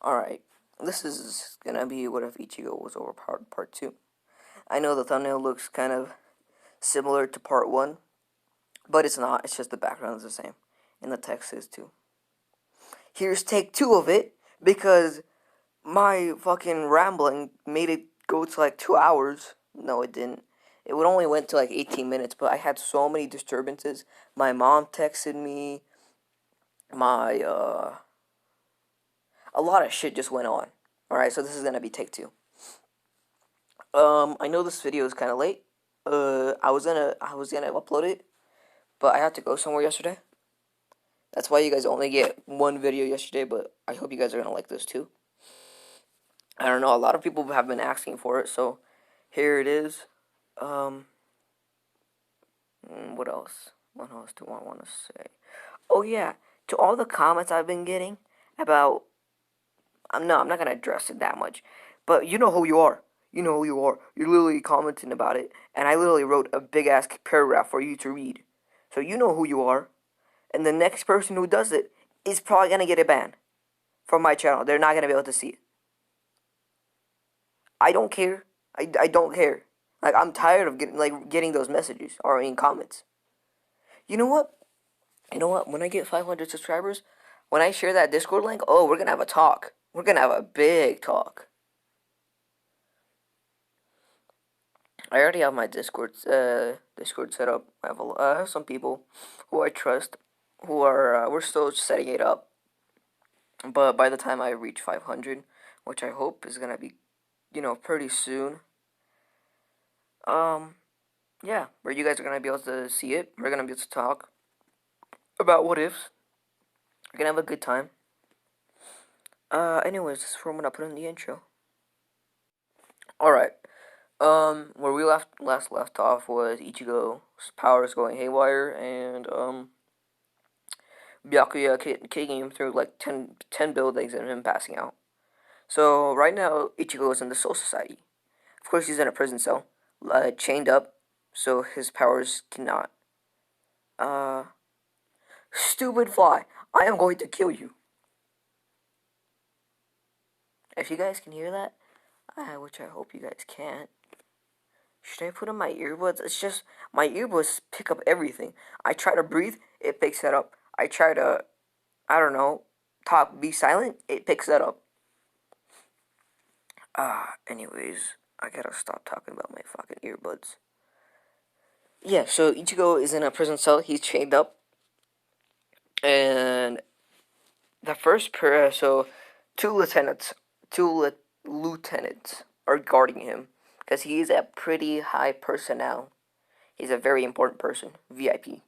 Alright, this is gonna be What If Ichigo Was Overpowered Part 2. I know the thumbnail looks kind of similar to Part 1, but it's not, it's just the background is the same. And the text is too. Here's take 2 of it, because my fucking rambling made it go to like 2 hours. No, it didn't. It would only went to like 18 minutes, but I had so many disturbances. My mom texted me, my, a lot of shit just went on. Alright, so this is gonna be take 2. I know this video is kind of late. I was gonna upload it, but I had to go somewhere yesterday. That's why you guys only get one video yesterday, but I hope you guys are gonna like this too. I don't know, a lot of people have been asking for it, so here it is. What else? What else do I want to say? Oh yeah, to all the comments I've been getting about, I'm not gonna address it that much, but you know who you are. You know who you are. You're literally commenting about it, and I literally wrote a big ass paragraph for you to read. So you know who you are, and the next person who does it is probably gonna get a ban from my channel. They're not gonna be able to see it. I don't care. I don't care. Like, I'm tired of getting those messages or in comments. You know what? You know what? When I get 500 subscribers, when I share that Discord link, oh, we're gonna have a talk. We're gonna have a big talk. I already have my Discord set up. I have some people who I trust who are we're still setting it up. But by the time I reach 500, which I hope is gonna be, pretty soon. Yeah, where you guys are gonna be able to see it. We're gonna be able to talk about what ifs. We're gonna have a good time. Anyways, this is where I'm gonna put in the intro. All right. Where we left off was Ichigo's powers going haywire, and Byakuya kicking him through like 10 buildings and him passing out. So right now Ichigo is in the Soul Society. Of course, he's in a prison cell, chained up, so his powers cannot. Stupid fly! I am going to kill you. If you guys can hear that, which I hope you guys can't. Should I put in my earbuds? It's just, my earbuds pick up everything. I try to breathe, it picks that up. I try to, I don't know, be silent, it picks that up. Anyways, I gotta stop talking about my fucking earbuds. Yeah, so Ichigo is in a prison cell, he's chained up. And the first so two lieutenants are guarding him, because he is a pretty high personnel. He's a very important person, VIP.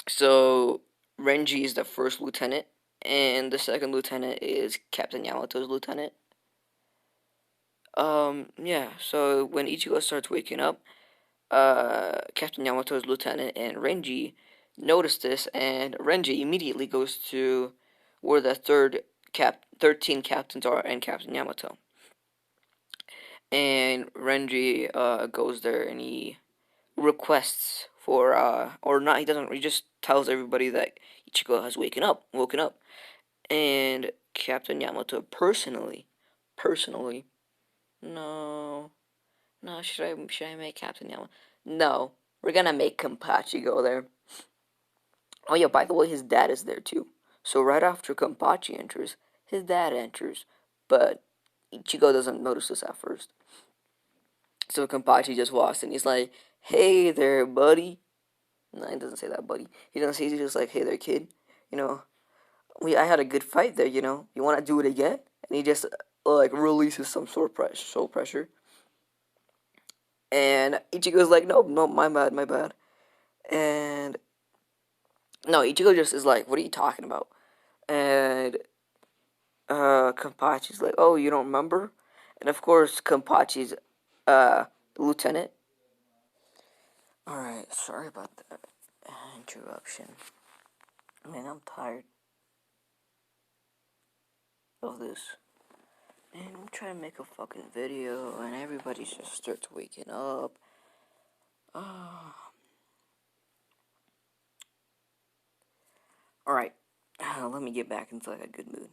So Renji is the first lieutenant, and the second lieutenant is Captain Yamato's lieutenant. Yeah, so when Ichigo starts waking up, Captain Yamato's lieutenant and Renji notice this, and Renji immediately goes to where the 13 captains are and Captain Yamato. And Renji goes there and he requests for or not, he doesn't, he just tells everybody that Ichigo has woken up, and Captain Yamato personally, no, should I make Captain Yamato? No, we're gonna make Kenpachi go there. Oh yeah, by the way, his dad is there too. So right after Kenpachi enters, his dad enters, but Ichigo doesn't notice this at first. So Kenpachi just walks in. He's like, "Hey there, buddy." No, he doesn't say that, buddy. He doesn't say. He's just like, "Hey there, kid. You know, I had a good fight there. You know, you want to do it again?" And he just like releases some sort of soul pressure. And Ichigo's like, "No, my bad." And no, Ichigo just is like, "What are you talking about?" And Kenpachi's like, "Oh, you don't remember?" And of course, Kenpachi's lieutenant. Alright, sorry about that interruption. Man, I'm tired of this. Man, I'm trying to make a fucking video and everybody just starts waking up. Alright, let me get back into like a good mood.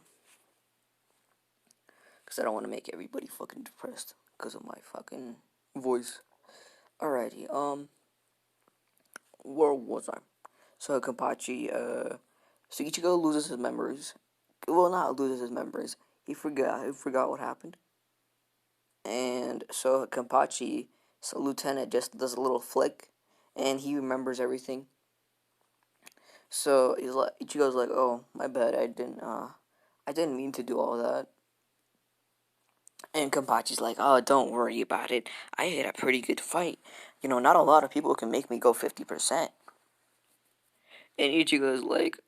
Because I don't want to make everybody fucking depressed because of my fucking voice. Alrighty, where was I? So Kenpachi, so Ichigo loses his memories. Well, not loses his memories. He forgot what happened. And so Kenpachi, so Lieutenant just does a little flick, and he remembers everything. So he's like, Ichigo's like, oh, my bad, I didn't mean to do all that. And Kenpachi's like, oh, don't worry about it. I had a pretty good fight. You know, not a lot of people can make me go 50%. And Ichigo's like,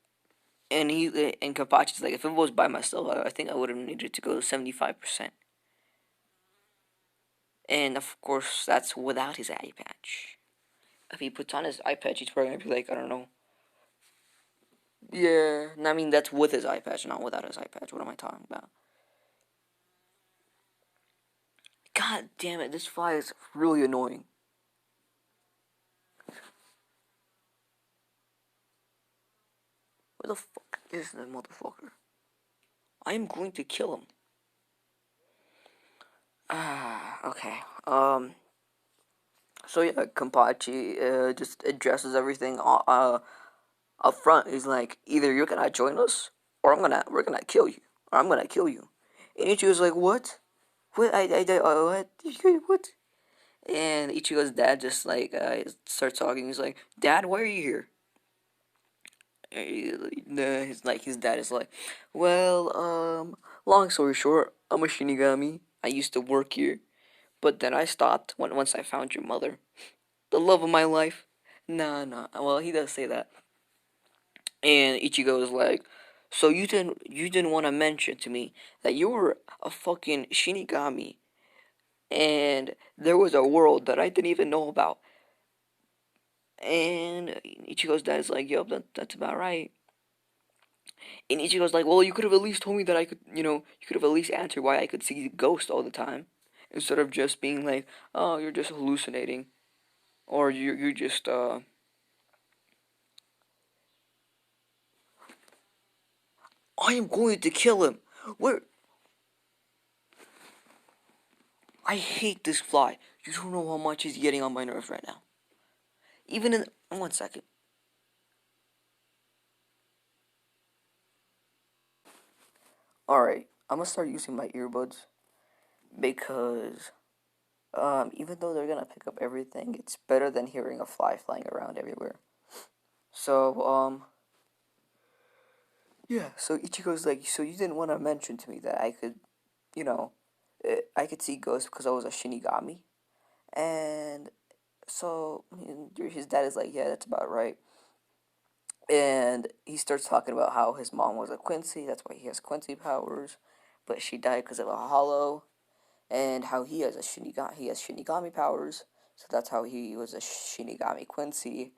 and Kenpachi's like, if it was by myself, I think I would have needed to go 75%. And of course, that's without his eye patch. If he puts on his eye patch, he's probably gonna be like, I don't know. Yeah, I mean that's with his eye patch, not without his eye patch. What am I talking about? God damn it, this fly is really annoying. Where the fuck is that motherfucker? I am going to kill him. Ah, okay. So yeah, Kenpachi just addresses everything up front. He's like, either you're gonna join us, or we're gonna kill you, or I'm gonna kill you. And Ichigo's like, what? What? What? What? And Ichigo's dad just like starts talking. He's like, Dad, why are you here? His dad is like, well, long story short, I'm a Shinigami. I used to work here, but then I stopped once I found your mother, the love of my life. Nah, nah. Well, he does say that, and Ichigo is like, so you didn't want to mention to me that you were a fucking Shinigami, and there was a world that I didn't even know about. And Ichigo's dad is like, yup, that's about right. And Ichigo's like, well, you could have at least told me that I could, you could have at least answered why I could see ghosts all the time. Instead of just being like, oh, you're just hallucinating. Or you're just, I am going to kill him. Where? I hate this fly. You don't know how much he's getting on my nerves right now. Even in, 1 second. Alright, I'm gonna start using my earbuds. Because, even though they're gonna pick up everything, it's better than hearing a fly flying around everywhere. So, yeah, so Ichigo's like, so you didn't want to mention to me that I could, you know, I could see ghosts because I was a Shinigami? And so his dad is like, yeah, that's about right. And he starts talking about how his mom was a Quincy, that's why he has Quincy powers, but she died because of a hollow, and how he has Shinigami powers, so that's how he was a Shinigami Quincy,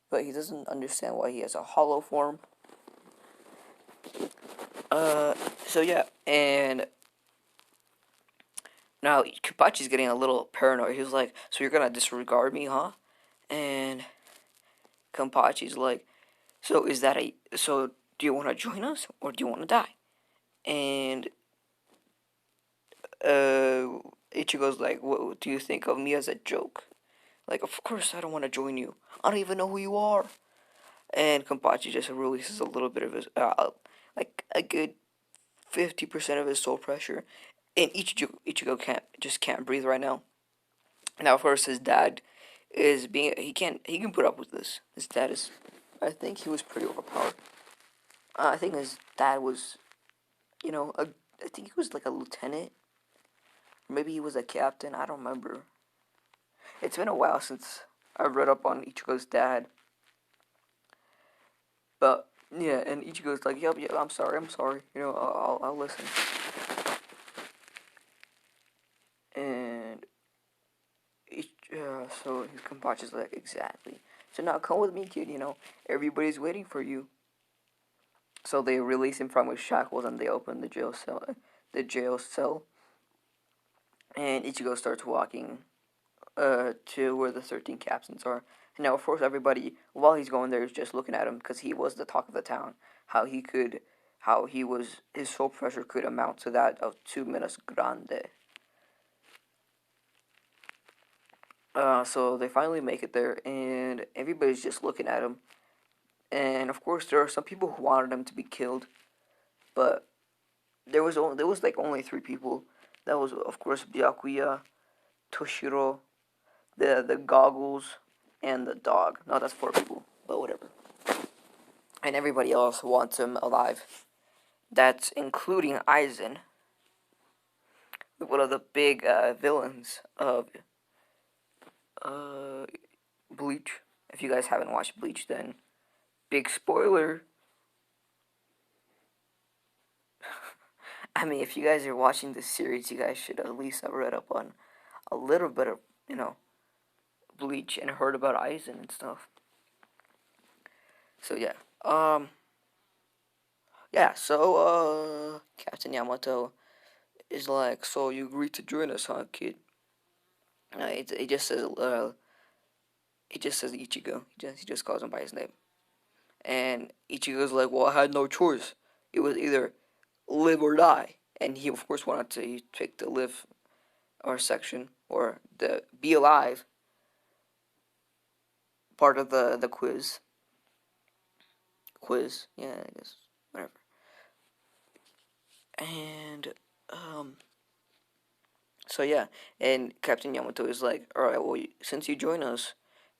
but he doesn't understand why he has a hollow form. Uh, so yeah, and now Kabachi's getting a little paranoid. He was like, "So you're gonna disregard me, huh?" And Kampachi's like, "So is that a so? Do you want to join us or do you want to die?" And uh, Ichigo's like, "What do you think of me as a joke?" Like, of course I don't want to join you. I don't even know who you are. And Kampachi just releases a little bit of his, like a good 50% of his soul pressure, and Ichigo can't breathe right now. Now, of course, his dad is being he can put up with this. His dad is, I think he was pretty overpowered. I think his dad was, you know, a, I think he was like a lieutenant. Maybe he was a captain. I don't remember. It's been a while since I read up on Ichigo's dad. But yeah, and Ichigo's like, yep, yep, I'm sorry. I'll listen. And so his Kenpachi's like, exactly. So now come with me, kid. Everybody's waiting for you. So they release him from his shackles and they open the jail cell, and Ichigo starts walking to where the 13 captains are. And now, of course, everybody while he's going there is just looking at him because he was the talk of the town. How he could, how he was, his soul pressure could amount to that of 2 minutes grande. So they finally make it there, and everybody's just looking at him. And of course, there are some people who wanted him to be killed, but there was like only three people. That was of course Byakuya, Toshiro, the goggles, and the dog. No, that's four people, but whatever. And everybody else wants him alive. That's including Aizen, one of the big villains of uh, Bleach. If you guys haven't watched Bleach, then big spoiler. I mean, if you guys are watching this series, you guys should at least have read up on a little bit of, Bleach and heard about Aizen and stuff. So yeah, Captain Yamato is like, so you agreed to join us, huh, kid? It just says Ichigo. He just calls him by his name, and Ichigo's like, well, I had no choice. It was either live or die, and he of course wanted to he picked the live or section or the be alive part of the quiz. Yeah, I guess whatever. And so yeah, and Captain Yamato is like, all right, well, since you joined us,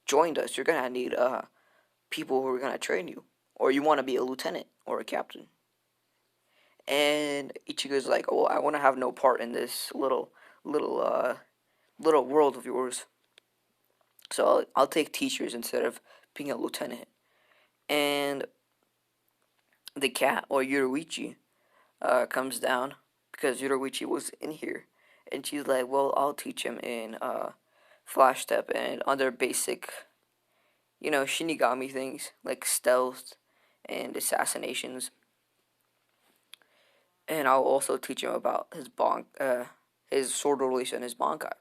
you're gonna need people who are gonna train you, or you want to be a lieutenant or a captain. And Ichigo's like, oh, I want to have no part in this little little world of yours. So I'll take teachers instead of being a lieutenant. And the cat or Yoruichi comes down because Yoruichi was in here, and she's like, well, I'll teach him in flash step and other basic, Shinigami things like stealth and assassinations. And I'll also teach him about his sword release and his bankai.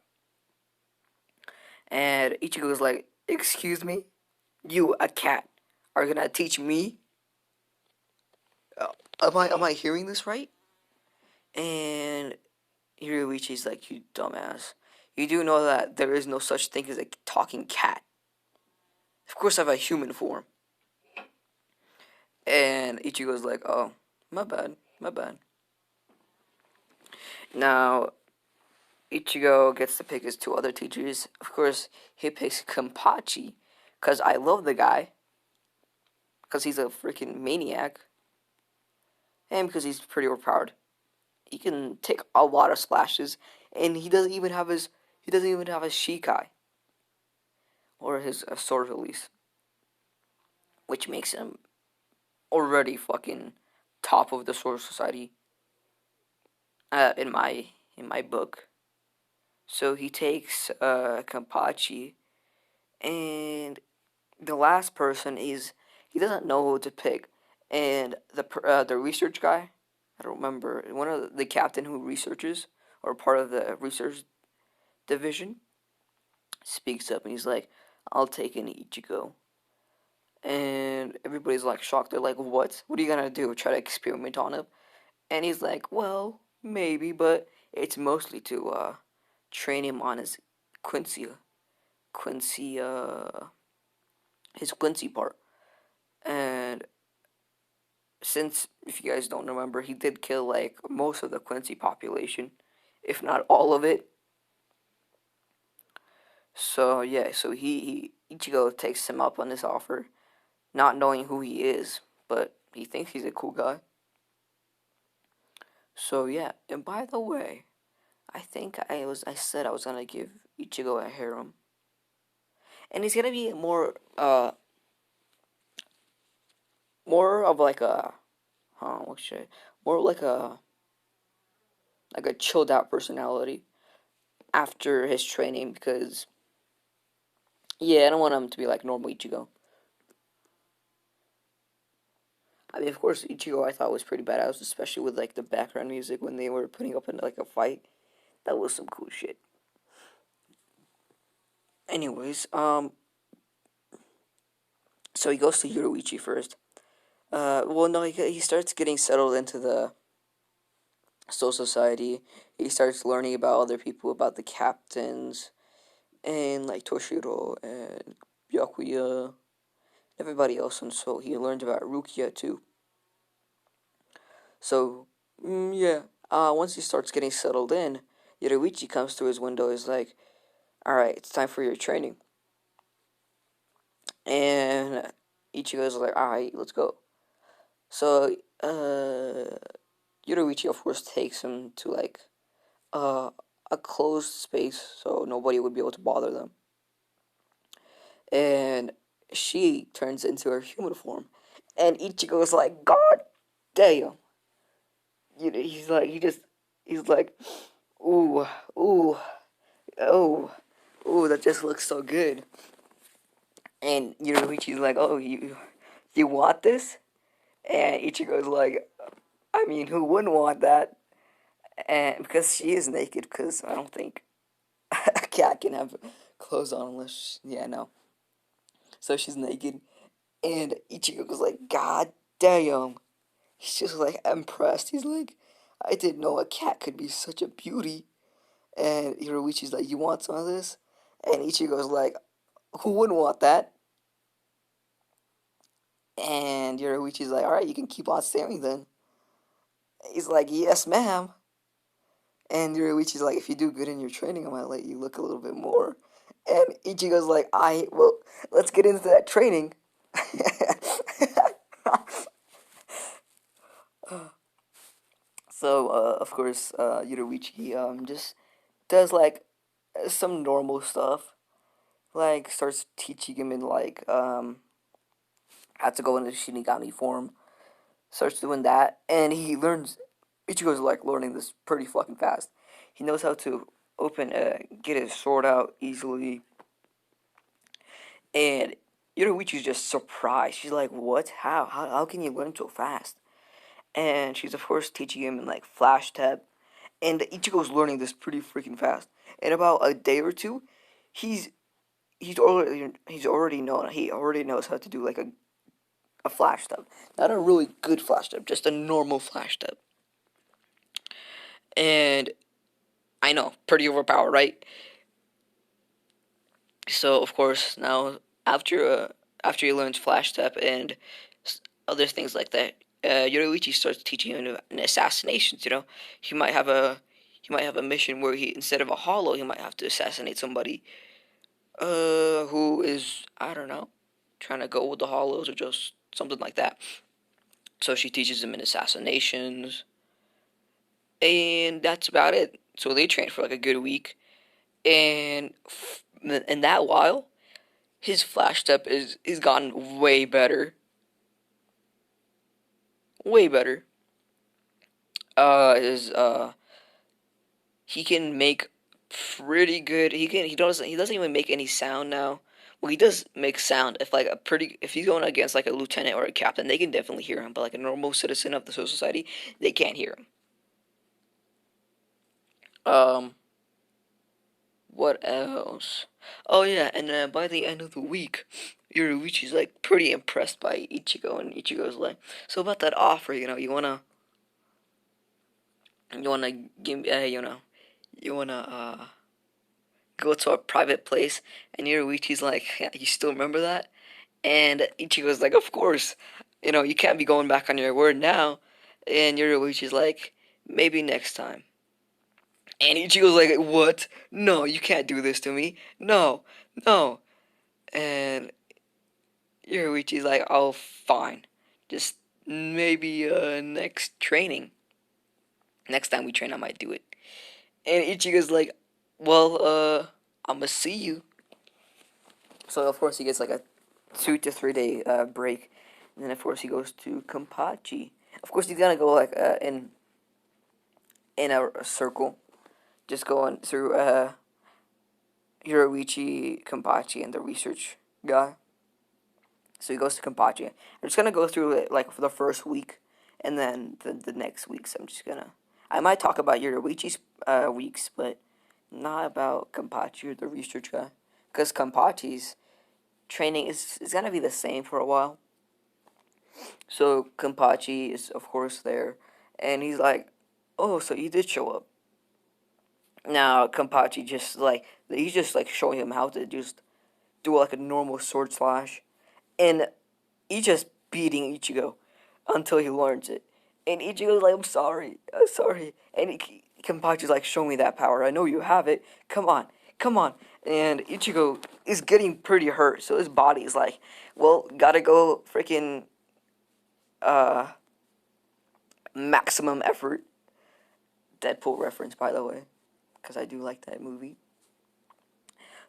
And Ichigo's like, excuse me, you a cat are gonna teach me? Uh, am I hearing this right? And Hiroichi's like, you dumbass. You do know that there is no such thing as a talking cat. Of course, I have a human form. And Ichigo's like, oh, my bad, my bad. Now, Ichigo gets to pick his two other teachers. Of course, he picks Kenpachi, because I love the guy, because he's a freaking maniac, and because he's pretty overpowered. He can take a lot of splashes, and he doesn't even have his Shikai, or his sword release, which makes him already fucking top of the Sword Society in my book. So he takes Kenpachi, and the last person is he doesn't know who to pick, and the research guy, I don't remember, one of the captain who researches or part of the research division speaks up and he's like, I'll take an Ichigo. And everybody's like shocked. They're like, what? What are you gonna do? Try to experiment on him? And he's like, well, maybe, but it's mostly to train him on Quincy, his Quincy part. And since, if you guys don't remember, he did kill like most of the Quincy population, if not all of it. So yeah, so he Ichigo takes him up on this offer, not knowing who he is, but he thinks he's a cool guy. So yeah, and by the way, I think I said I was gonna give Ichigo a harem, and he's gonna be more of like a what should I, more like a chilled out personality after his training because yeah, I don't want him to be like normal Ichigo. I mean, of course, Ichigo I thought was pretty badass, especially with like the background music when they were putting up in like a fight. That was some cool shit. Anyways, So he goes to Yoruichi first. Well, no, he starts getting settled into the Soul Society. He starts learning about other people, about the captains, and like Toshiro and Byakuya, everybody else. And so he learned about Rukia too. So, yeah, once he starts getting settled in, Yoruichi comes to his window, is like, alright, it's time for your training. And Ichigo's like, alright, let's go. So, Yoruichi, of course, takes him to like uh, a closed space so nobody would be able to bother them. And she turns into her human form. And Ichigo's like, God damn. He's like, he's like, ooh, ooh, oh, ooh, that just looks so good. And Yoruichi's like, oh, you want this? And Ichigo's like, I mean, who wouldn't want that? And because she is naked, because I don't think a cat can have clothes on unless, yeah, no. So she's naked, and Ichigo goes like, God damn. He's just like impressed. He's like, I didn't know a cat could be such a beauty. And Hiroichi's like, you want some of this? And Ichigo's like, who wouldn't want that? And Hiroichi's like, alright, you can keep on staring then. He's like, yes, ma'am. And Hiroichi's like, if you do good in your training, I might let you look a little bit more. And Ichigo's like, well, let's get into that training. So, of course, Yoruichi just does like some normal stuff, like starts teaching him in like how to go into Shinigami form. Starts doing that, and he learns. Ichigo's like learning this pretty fucking fast. He knows how to get his sword out easily, and Yoruichi's just surprised. She's like, "What? How can you learn so fast?" And she's of course teaching him in like flash tab, and Ichigo's learning this pretty freaking fast. In about a day or two, he's he already knows how to do like a flash step. Not a really good flash step, just a normal flash step. And I know, pretty overpowered, right? So of course now after he learns flash step and other things like that, Yoruichi starts teaching him an assassinations. He might have a mission where he, instead of a hollow, he might have to assassinate somebody who is, I don't know, trying to go with the hollows or just something like that. So she teaches him in assassinations, and that's about it. So they train for like a good week, and in that while, his flash step is gotten way better, way better. His he can make pretty good. He doesn't even make any sound now. Well, he does make sound if he's going against like a lieutenant or a captain, they can definitely hear him. But like a normal citizen of the society, they can't hear him. Um, what else? Oh yeah, and by the end of the week, Yoruichi's like pretty impressed by Ichigo, and Ichigo's like, so about that offer, you wanna give you wanna go to a private place, and Yoruichi's like, yeah, you still remember that? And Ichigo's like, of course, you can't be going back on your word now, and Yoruichi's like, maybe next time. And Ichigo's like, what? No, you can't do this to me. No, no. And Yoruichi's like, oh, fine. Just maybe next training. Next time we train, I might do it. And Ichigo's like, well, I'ma see you. So of course he gets like a 2 to 3 day break, and then of course he goes to Kampachi. Of course he's gonna go like in a circle, just going through Hiroichi, Kampachi, and the research guy. So he goes to Kampachi. I'm just gonna go through it like for the first week, and then the next weeks I might talk about Hiroichi's weeks, but not about Kampachi or the research guy, because Kampachi's training is gonna be the same for a while. So Kenpachi is of course there, and he's like, "Oh, so you did show up." Now Kenpachi he's just like showing him how to just do like a normal sword slash, and he's just beating Ichigo until he learns it. And Ichigo's like, I'm sorry. And Kenpachi's like, show me that power. I know you have it. Come on, come on. And Ichigo is getting pretty hurt, so his body's like, well, gotta go freaking uh, maximum effort. Deadpool reference, by the way, because I do like that movie.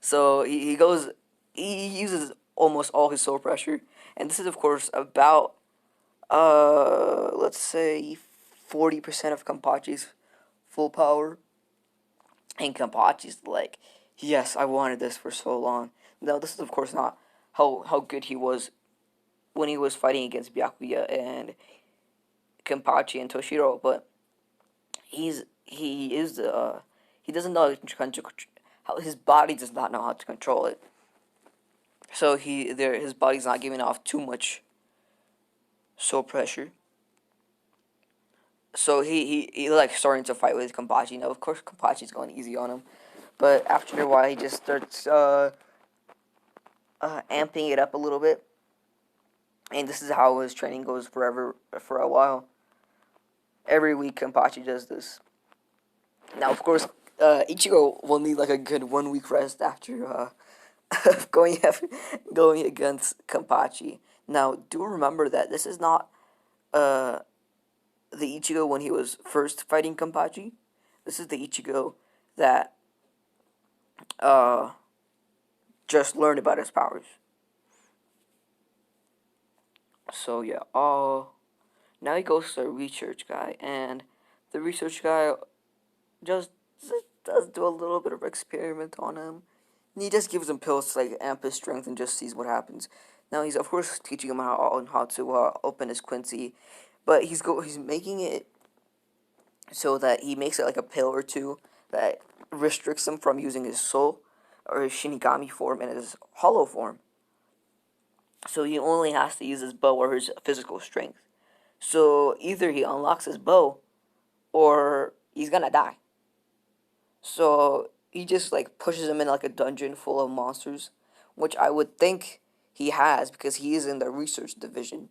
So he uses almost all his soul pressure, and this is of course about let's say 40% of Kenpachi's full power. And Kenpachi's like, yes, I wanted this for so long. Now this is of course not how good he was when he was fighting against Byakuya and Kenpachi and Toshiro, but he doesn't know how his body does not know how to control it. So his body's not giving off too much soul pressure. So he like starting to fight with Kenpachi. Now of course Kenpachi's going easy on him, but after a while he just starts amping it up a little bit, and this is how his training goes for a while. Every week Kenpachi does this. Now of course Ichigo will need like a good 1 week rest after going going against Kenpachi. Now do remember that this is not uh the Ichigo when he was first fighting Kenpachi. This is the Ichigo that uh, just learned about his powers. So yeah, now he goes to the research guy, and the research guy just does do a little bit of experiment on him. And he just gives him pills to like amp his strength and just sees what happens. Now he's of course teaching him how to open his Quincy, but he's making it so that he makes it like a pill or two that restricts him from using his soul or his Shinigami form and his hollow form. So he only has to use his bow or his physical strength. So either he unlocks his bow or he's gonna die. So he just like pushes him in like a dungeon full of monsters, which I would think he has because he is in the research division.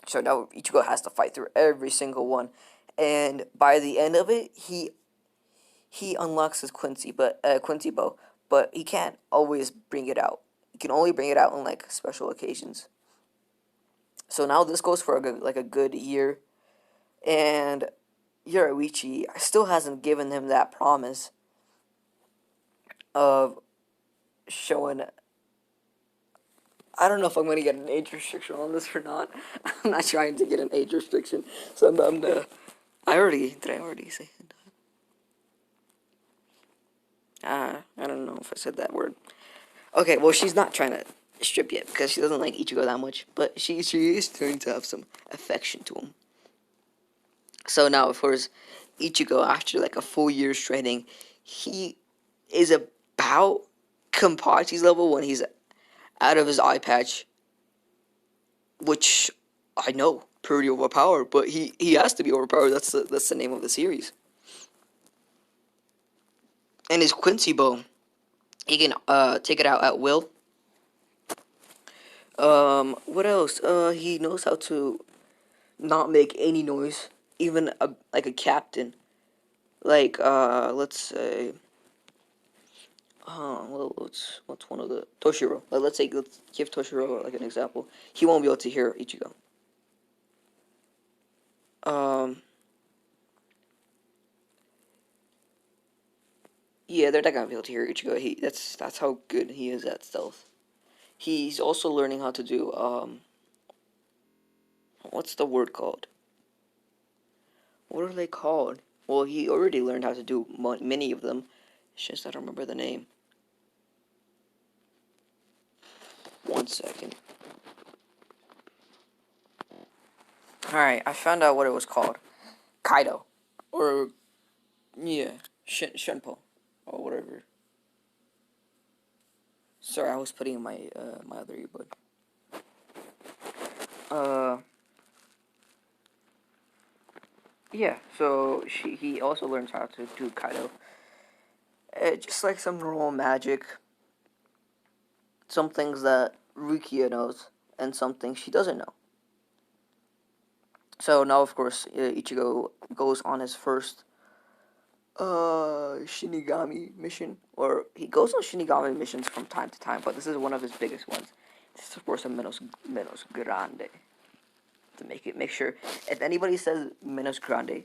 So now Ichigo has to fight through every single one, and by the end of it, he unlocks his Quincy bow, but he can't always bring it out. He can only bring it out on like special occasions. So now this goes for a good year, and Yoruichi still hasn't given him that promise of showing. I don't know if I'm gonna get an age restriction on this or not. I'm not trying to get an age restriction, so did I already say it? I don't know if I said that word. Okay, well she's not trying to strip yet because she doesn't like Ichigo that much, but she is starting to have some affection to him. So now, of course, Ichigo after like a full year's training, he is about Kenpachi's level when he's out of his eye patch, which I know pretty overpowered, but he has to be overpowered. That's the name of the series. And his Quincy bow, he can take it out at will. What else? He knows how to not make any noise, even like a captain. Like let's say, well, what's one of the Toshiro? Let's give Toshiro like an example. He won't be able to hear Ichigo. Yeah, they're not gonna be able to hear Ichigo. That's how good he is at stealth. He's also learning how to do what's the word called? What are they called? Well, he already learned how to do many of them. It's just I don't remember the name. 1 second. Alright, I found out what it was called. Kaido. Or, yeah, Shenpo. Or whatever. Sorry, I was putting in my my other earbud. Uh, yeah. So he also learns how to do Kaido. Just like some normal magic. Some things that Rukia knows, and some things she doesn't know. So now, of course, Ichigo goes on his first Shinigami mission, or he goes on Shinigami missions from time to time, but this is one of his biggest ones. This is, of course, a Menos Grande. To make sure, if anybody says Menos Grande,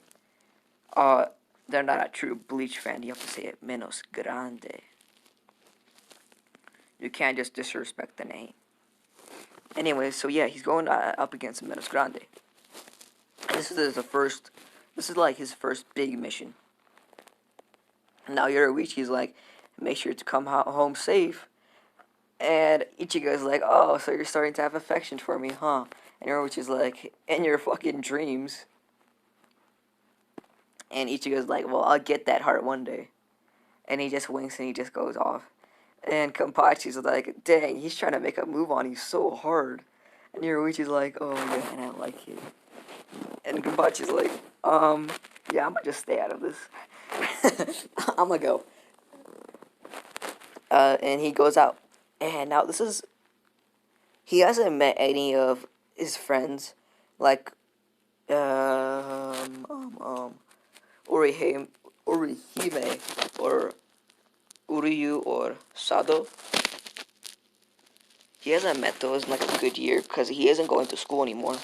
uh, they're not a true Bleach fan. You have to say it Menos Grande. You can't just disrespect the name. Anyway, so yeah, he's going up against Menos Grande. This is the first. This is like his first big mission. Now Yoruichi's like, make sure to come home safe. And Ichigo's like, oh, so you're starting to have affection for me, huh? And Yoruichi's like, in your fucking dreams. And Ichigo's like, well, I'll get that heart one day. And he just winks and he just goes off. And Kenpachi's like, dang, he's trying to make a move on you so hard. And Yoruichi's like, oh yeah, and I like it. And Kenpachi's like, yeah, I'm gonna just stay out of this. I'm gonna go. And he goes out. And now this is, he hasn't met any of his friends, like, Urihime, Urihime, or Uryu, or Sado. He hasn't met those in like a good year, because he isn't going to school anymore.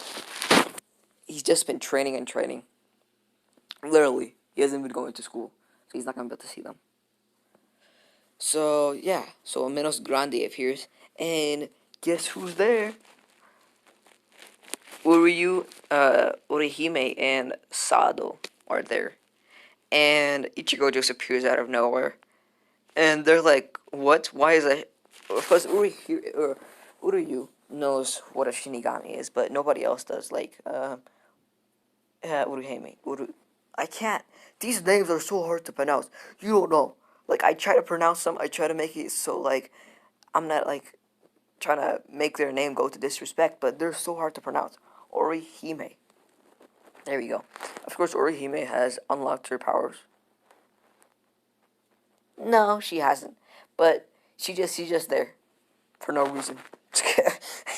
He's just been training and training. Literally, he hasn't been going to school, so he's not going to be able to see them. So, yeah, so Menos Grande appears, and guess who's there? Uryu, Urihime, and Sado are there. And Ichigo just appears out of nowhere. And they're like, what? Why is that? Because Uryu knows what a Shinigami is, but nobody else does. Like, Urihime. I can't. These names are so hard to pronounce. You don't know. Like, I try to pronounce them. I try to make it so, like, I'm not, like, trying to make their name go to disrespect, but they're so hard to pronounce. Orihime. There we go. Of course, Orihime has unlocked her powers. No, she hasn't. But she's just there for no reason.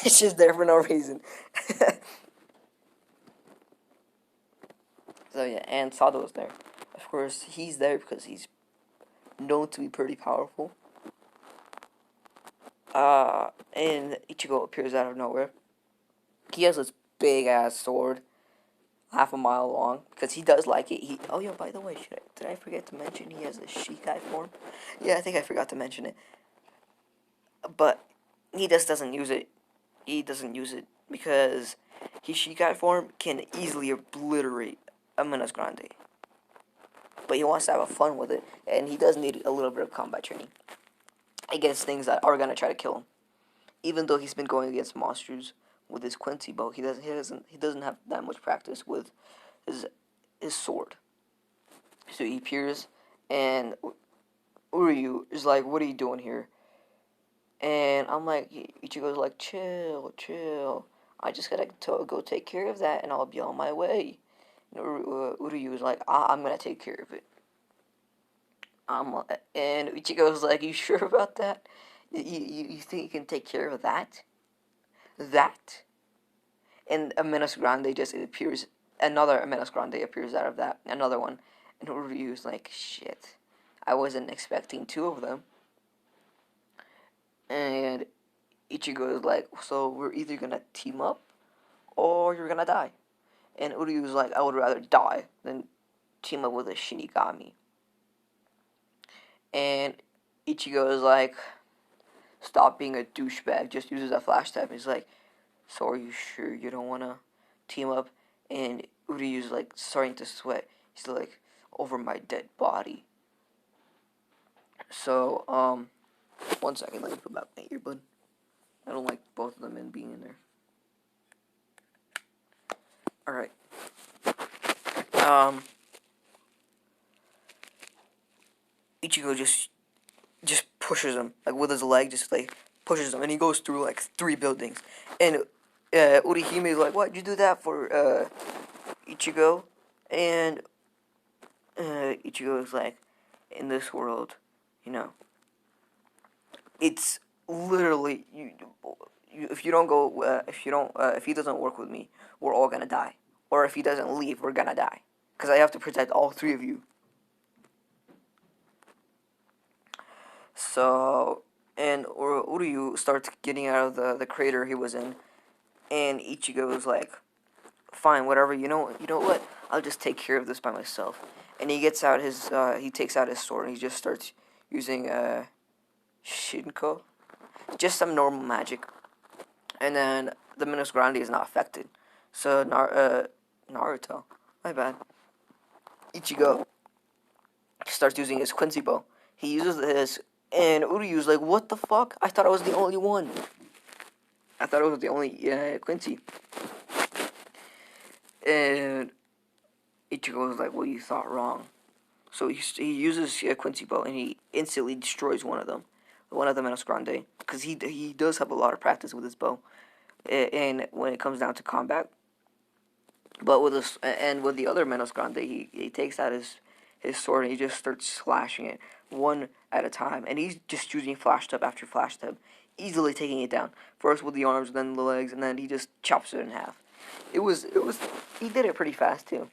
She's just there for no reason. So yeah, and Sado is there. Of course, he's there because he's known to be pretty powerful. And Ichigo appears out of nowhere. He has this big ass sword, half a mile long, because he does like it. Oh yeah, by the way, did I forget to mention he has a Shikai form? Yeah, I think I forgot to mention it. But he just doesn't use it. He doesn't use it because his Shikai form can easily obliterate a Menos Grande. But he wants to have fun with it, and he does need a little bit of combat training against things that are gonna try to kill him. Even though he's been going against monsters with his Quincy bow, he doesn't have that much practice with his sword. So he appears, and Uryu is like, "What are you doing here?" And I'm like, Ichigo's like, "Chill, chill. I just gotta go take care of that, and I'll be on my way." And Uryu is like, "I'm gonna take care of it." And Ichigo's like, "You sure about that? You think you can take care of that? That?" And a Menos Grande just appears. Another Menos Grande appears out of that. Another one. And Uryu's like, shit. I wasn't expecting two of them. And Ichigo is like, so we're either gonna team up or you're gonna die. And Uryu's like, I would rather die than team up with a Shinigami. And Ichigo is like, stop being a douchebag, just uses a flash tap. He's like, so are you sure you don't wanna team up? And Uryu's like starting to sweat. He's like, over my dead body. So, 1 second, let me put back my earbud. I don't like both of them in being in there. Alright. Ichigo just just pushes him like with his leg, just like pushes him, and he goes through like 3 buildings. And Urihime is like, "Why'd you do that for Ichigo?" And Ichigo is like, "In this world, you know, it's literally if you don't go, if he doesn't work with me, we're all gonna die. Or if he doesn't leave, we're gonna die. Because I have to protect all 3 of you." So, and Uryu starts getting out of the crater he was in, and Ichigo is like, "Fine, whatever. You know what? I'll just take care of this by myself." And he takes out his sword and he just starts using Shinko, just some normal magic, and then the Minos Grande is not affected. So Naruto, my bad. Ichigo starts using his Quincy bow. He uses his, and Uryu's like, "What the fuck? I thought I was the only one. I thought I was the only Quincy." And Ichigo was like, "Well, you thought wrong." So he uses Quincy bow and he instantly destroys one of the Menos Grande, because he does have a lot of practice with his bow, and when it comes down to combat. But with this, and with the other Menos Grande, he takes out his sword and he just starts slashing it one at a time, and he's just using flash tub after flash tub, easily taking it down. First with the arms, then the legs, and then he just chops it in half. It was he did it pretty fast too.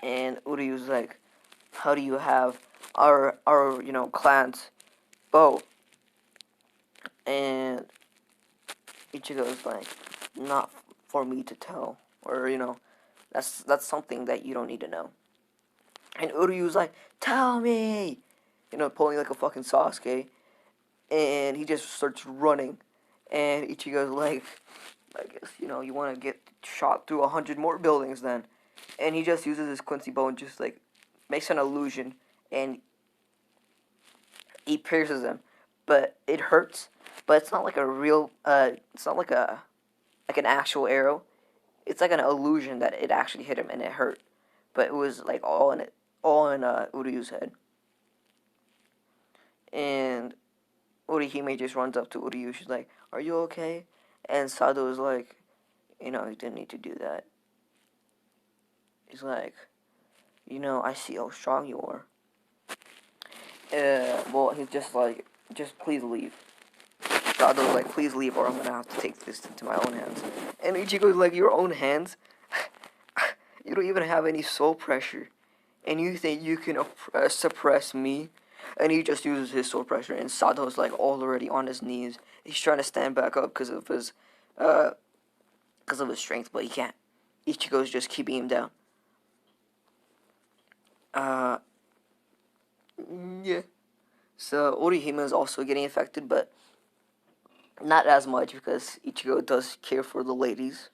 And Uri was like, "How do you have our clan's bow?" And Ichigo was like, "Not for me to tell, or that's something that you don't need to know." And Uryu was like, "Tell me!" Pulling like a fucking Sasuke. And he just starts running. And Ichigo's like, "I guess, you want to get shot through 100 more buildings then." And he just uses his Quincy bow and just like makes an illusion. And he pierces him. But it hurts. But it's not like a real, it's not like an actual arrow. It's like an illusion that it actually hit him and it hurt. But it was like all in Uryu's head. And Urihime just runs up to Uryu. She's like, "Are you okay?" And Sado is like, "You didn't need to do that." He's like, "I see how strong you are." Well, he's just like, "Just please leave." Sado's like, "Please leave, or I'm gonna have to take this into my own hands." And Ichigo's like, "Your own hands? You don't even have any soul pressure, and you think you can suppress me?" And he just uses his soul pressure, and Sado's like already on his knees. He's trying to stand back up uh, because of his strength, but he can't. Ichigo's just keeping him down. Uh, yeah. So Orihime is also getting affected, but not as much because Ichigo does care for the ladies.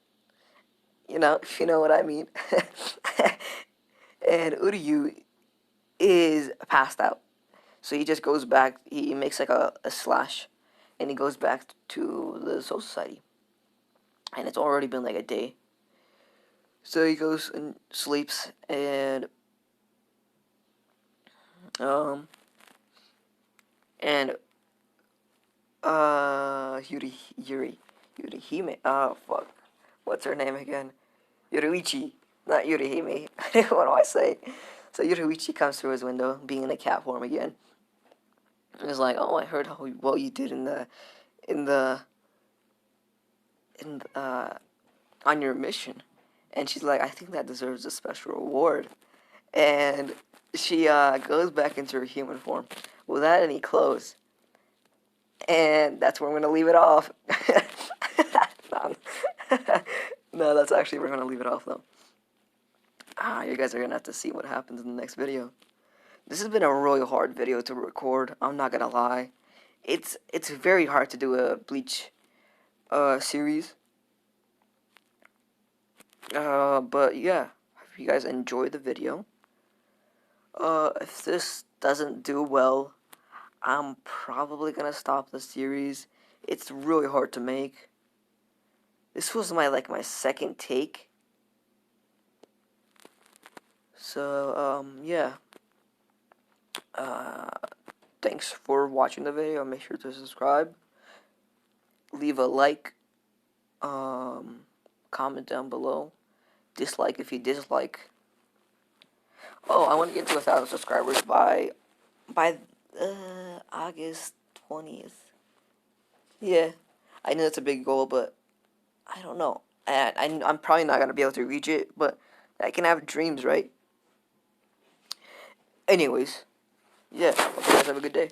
If you know what I mean. And Uryu is passed out. So he just goes back, he makes like a slash, and he goes back to the Soul Society. And it's already been like a day. So he goes and sleeps, and um and Yurihime, oh fuck, what's her name again? Yoruichi, not Yurihime. What do I say? So Yoruichi comes through his window, being in a cat form again. And he's like, "Oh, I heard how well you did in the in on your mission." And she's like, "I think that deserves a special reward." And she goes back into her human form without any clothes. And that's where I'm gonna leave it off. No, no, that's actually where we're gonna leave it off though. You guys are gonna have to see what happens in the next video. This has been a really hard video to record. I'm not gonna lie. It's very hard to do a Bleach series. But yeah, if you guys enjoyed the video, if this doesn't do well, I'm probably gonna stop the series. It's really hard to make. This was my second take. So yeah. thanks for watching the video. Make sure to subscribe. Leave a like. Comment down below. Dislike if you dislike. Oh, I want to get to 1,000 subscribers by August 20th. Yeah, I know that's a big goal, but I don't know. I'm probably not gonna be able to reach it, but I can have dreams, right? Anyways, yeah. Hope you guys have a good day.